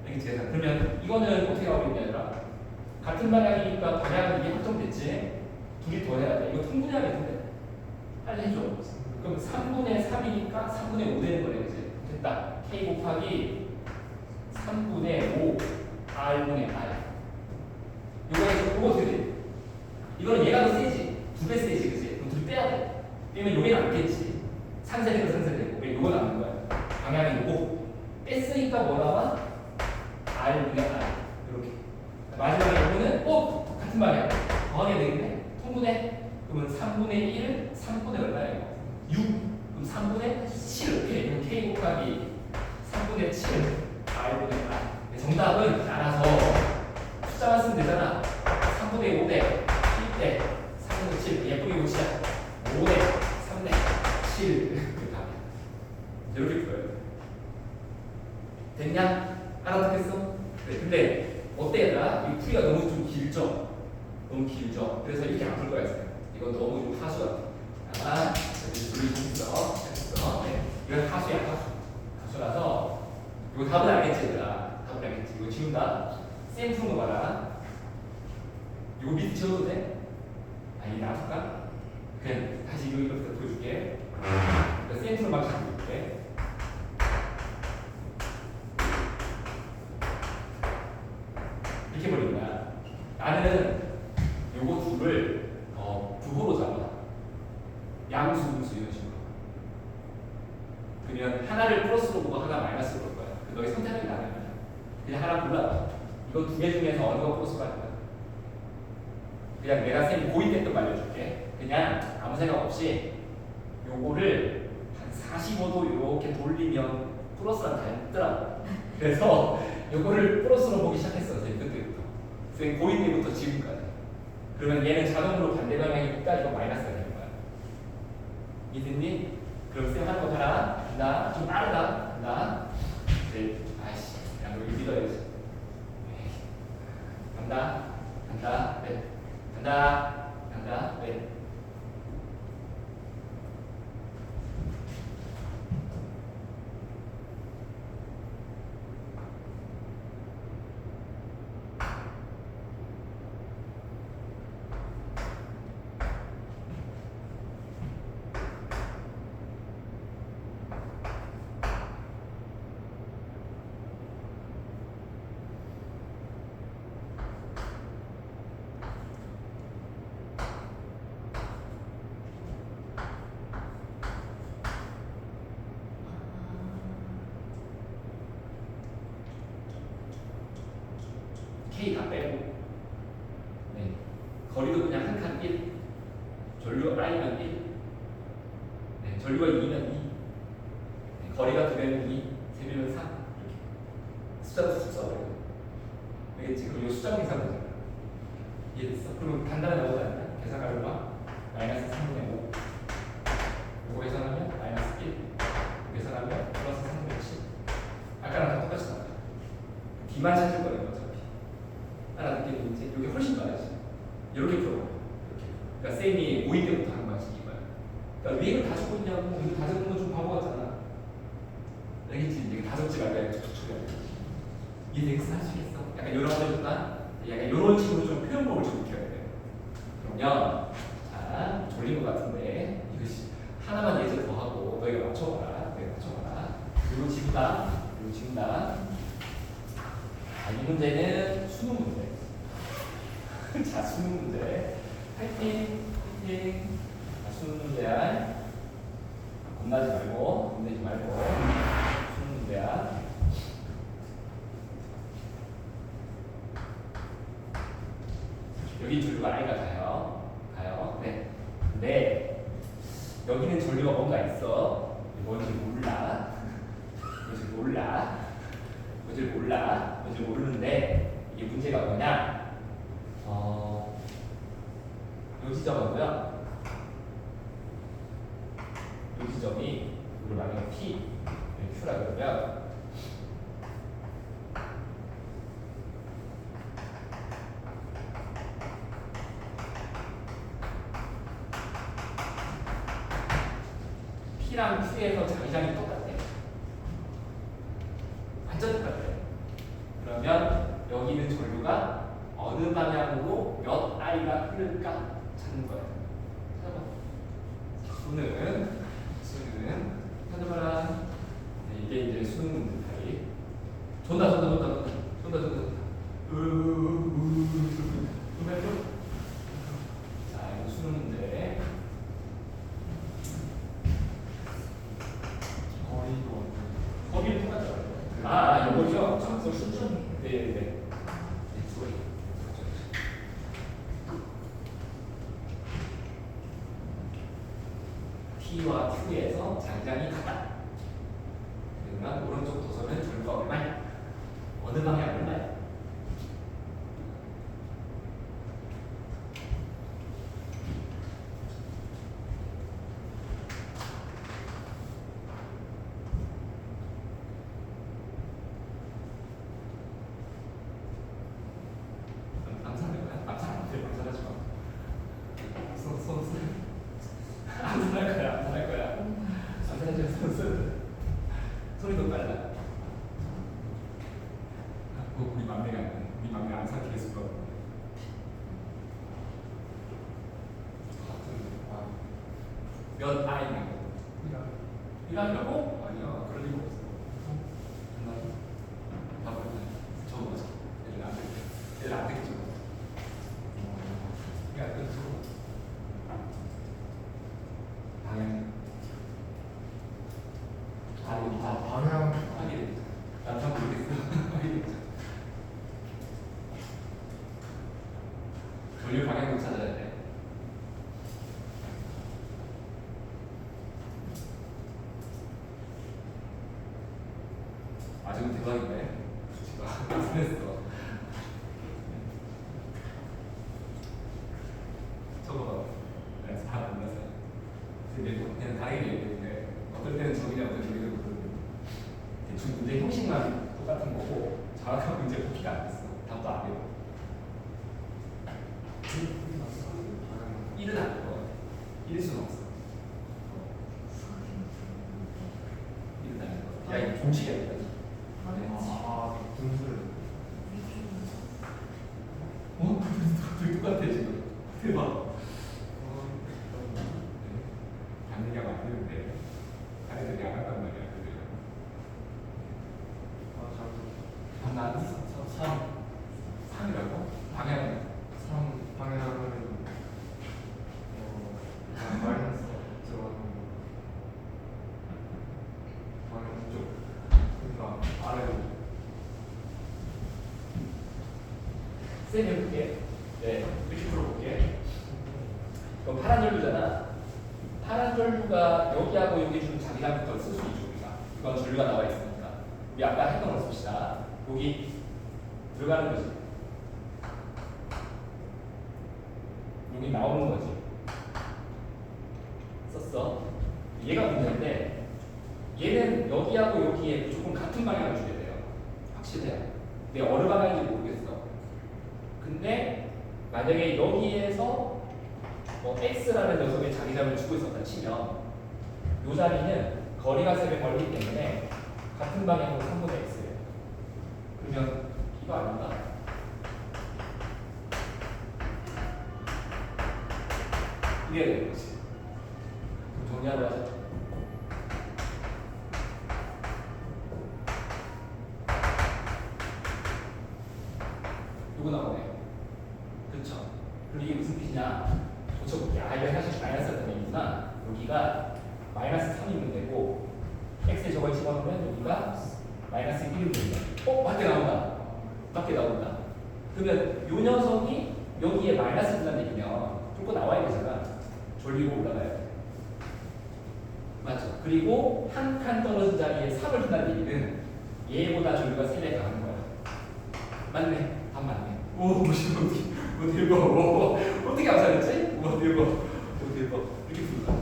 알겠지? 그러면 이거는 어떻게 하고 있냐? 같은 방향이니까 방향은 이게 확정됐지? 둘이 더해야 돼. 이거 통분해야겠는데? 빨리 해줘. 그럼 3분의 3이니까 3분의 5 되는 거네. 그치? 됐다. K 곱하기 3분의 5 R분의 R. 요거 어떻게 돼? 이거는 얘가 더 세지? 2배 세지, 그치? 그럼 둘이 빼야 돼. 빼면 요게 남겠지. 상쇄되고. 왜 요거 남는 거야? 방향이 요거. 뺐으니까 뭐 나와? R분의 R. 이렇게. 마지막에 요거는 같은 방향. 더하게 되겠네. 통분해. 그러면 3분의 1, 3분의 얼마예요? 6. 그럼 3분의 7. 오케이. 그럼 K 곱하기 3분의 7 R분의 R. 정답은 알아서 숫자만 쓰면 되잖아. 3분의 5대 1대 3분의 7. 예쁘게 고치자. 5대 3대 7. 이렇게 풀어요. 됐냐? 알아듣겠어? 그래. 근데 어때 얘들아? 이 풀이가 너무 좀 길죠? 너무 길죠? 그래서 이렇게 안 풀 거야. 이건 너무 좀 하수 같아. 둘이 있어. 네. 이건 하수야, 하수라서 이거 답은 알겠지, 얘들아? 답은 알겠지? 이거 지운다. 쌤 푸는 거 봐라. 이거 밑에 지워도 돼? 이거 놔둘까? 그냥 다시 이거 이렇게 보여줄게. 쌤 푸는 방식 보여줄게. 이렇게 버린 거야. 나는 요거 둘을 부호로 잡아. 양수, 분수 이런 식으로. 그러면 하나를 플러스로 보고 하나 마이너스로 볼 거야. 너의 선택이 나는 거야. 그냥 하나 골라. 이거 두 개 중에서 어느 거 플러스가 할까? 그냥 내가 쌤이 고이 됐던 거 알려줄게. 그냥 아무 생각 없이 요거를 한 45도 이렇게 돌리면 플러스랑 닮더라고. 그래서 요거를 플러스로 보기 시작했어. 이제 그때부터. 쌤 고2 때부터 지금까지. 그러면 얘는 자동으로 반대 방향이 끝까지 마이너스가 되는 거야. 이해됐니? 그럼 쌤 하는 거 봐라. 간다. 좀 빠르다. 간다. 네. 아이씨. 야, 너 이거 믿어야지. 간다. 간다. 네. 간다. 간다. 네. K 다 빼고, 네. 거리도 그냥 한 칸 1, 전류가 I면 1, 네. 전류가 2면 2, 네. 거리가 2배면 2, 3배면 3, 이렇게 숫자도 쭉 써버려요. 알겠지? 그럼 이 숫자 계산하잖아. 이해됐어? 그럼 간단하게 나오지 않냐? 계산하려면 마이너스 3분의 5, 이거 계산하면 마이너스 1, 이거 계산하면 플러스 3분의 7. 아까랑 다 똑같이 나와요. D만 찾을 거예요. 알아듣겠는지? 이게 훨씬 빠르지. 이렇게 풀어봐요. 이렇게. 그러니까 쌤이 고2 때부터 한 거지 이거야. 그러니까 왜 이걸 다 적고 있냐고. 이거 다 적는 건 좀 바보 같잖아. 알겠지? 이게 다 적지 말고 이렇게 툭툭 해야 돼. 이해되겠어? 할 수 있겠어? 약간 이런 거니까 약간 이런 식으로 좀 표현법을 좀 익혀야 돼요. 그러면 자 졸린 것 같은데 이것이 하나만 예제 더 하고 너희가 맞춰봐라. 너희가 맞춰봐라. 그리고 지우다. 그리고 지운다. 이 문제는 수능 문제. 자, 수능 문제. 파이팅, 파이팅. 자, 수능 문제야. 겁나지 말고, 겁내지 말고. 수능 문제야. 여기 전류가 I가 가요. 가요. 네. 근데 여기는 전류가 뭔가 있어. 뭔지 몰라. 뭔지 몰라. 뭔지 몰라. 뭔지 모르는데 이게 문제가 뭐냐? 요 지점하고요. 요 지점이 우리 만약에 P, Q라 그러면 P랑 Q에서 자기장이 똑같아. 완전 똑같아. 그러면 여기는 전류가 어느 방향으로 몇 I가 흐를까 찾는 거야. 찾아봐. 수능 찾아봐라. 네, 이게 이제 수능 문제 타입. 존다. 자, 이거 수능 문제. 거리는 똑같죠? 이거죠? 순천. 네. 소리. T와 Q에서 장장이 같다. 그러면 오른쪽 도선은 전류가 얼마냐? 어느 방향 얼마냐? 소리도 빨라. 우리 막내가 항상 계속 그러. 몇 아이냐고. 이라고? 아니야. 그럴 리가 없어. 정말. 적어보자. 얘들 안 되겠죠. 그러니까 그렇죠. 방향. 방향 확인해. 나도 모르겠어. 확인해. 전류 방향도 찾아야 돼. 맞으면 대박인데. 스트레스가. 저거 봐. 그래서 다 몰라서. 근데 그냥 다행히 얘기했는데 어떨 때는 저기냐 어떨 때는 저기냐 그러는데 대충 문제 형식만 똑같은 거고 정확한 문제 복기가 안 됐어. 답도 안 되고. 1은 안 돼. 1일 수는 없어. 1은 안 돼. 야, 이거 종식이야. 분수를. 둘 똑같아 지금. 대박. 반대가 맞는데 다른 안 한단 말이야. 난 3이라고? 방향 3 방향은 마이너스 들어가는 거. 방향 쪽. 그러니까 아래로. 쌤 해볼게. 네, 이렇게 풀어볼게. 그럼 파란 전류잖아. 파란 전류가 여기하고 여기 준 자기장부터 쓸 수 있죠 우리가. 이건 전류가 나와 있으니까. 우리 아까 했던 걸 씁시다. 여기 들어가는 거지. 여기 나오는 거지. 썼어. 얘가 문제인데 얘는 여기하고 여기에 무조건 같은 방향을 주게 돼요. 확실해요. 근데 어느 방향인지 모르겠어. 근데 만약에 여기에서 뭐 X라는 녀석의 자기장을 주고 있었다 치면 이 자리는 거리가 쌤에 멀기 때문에 같은 방향으로 3분의 X예요. 그러면 이거 아닌가? 이래야 되는 거지. 그럼 정리하러 가자. 요거 나오네요. 그렇죠? 그럼 이게 무슨 뜻이냐? 고쳐볼게. 아, 이거 사실 마이너스였던 얘기구나. 여기가 마이너스 3이면 되고 x에 저걸 집어넣으면 여기가 마이너스 1이면 된다. 밖에 나온다. 밖에 나온다. 그러면 요 녀석이 여기에 마이너스 분다는 얘기면 뚫고 나와야 되잖아. 졸리고 올라가야 돼. 맞죠? 그리고 한 칸 떨어진 자리에 3을 둔다는 얘기는 얘보다 졸리가 3배 강한 거야. 맞네. 답 맞네. 오, 무시해. 어떻게 암살했지? 대박. 대박. 이렇게 부르다.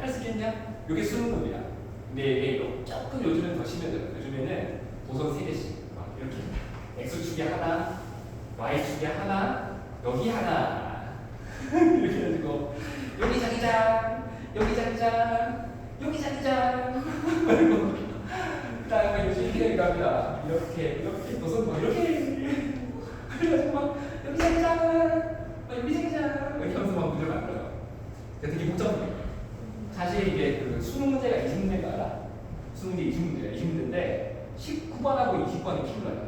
할 수 있겠냐? 이게 수능급이야. 근데 이게 조금 요즘은 더 심해져요. 요즘에는 도선 3개씩 막 이렇게 x축에 하나, y축에 하나, 여기 하나 이렇게 해가지고 여기 자기장, 여기 자기장, 여기 자기장 그리고 그다음에 요즘 이렇게 갑니다. 이렇게 도선 뭐 이렇게 그래가지고 막 여기 자기장, 여기 자기장 이렇게 하면서 막 문제를 만들어요. 되게 복잡해요. 사실 이게 그 수능 문제가 20문제가 알아? 수능 문제 20문제야. 20문제인데 19번하고 20번이 킬러야.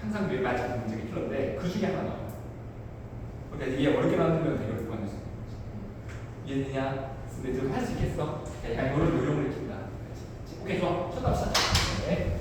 항상 왜 맞은 문제가 킬러인데 그 중에 하나 나와요. 그러니까 이게 어렵게 만들면 되게 어렵게 만들 수 있는 거지. 이해되냐? 근데 좀 할 수 있겠어? 약간 이런 요령을 킵니다. 오케이, 좋아. 첫 답시다. 네.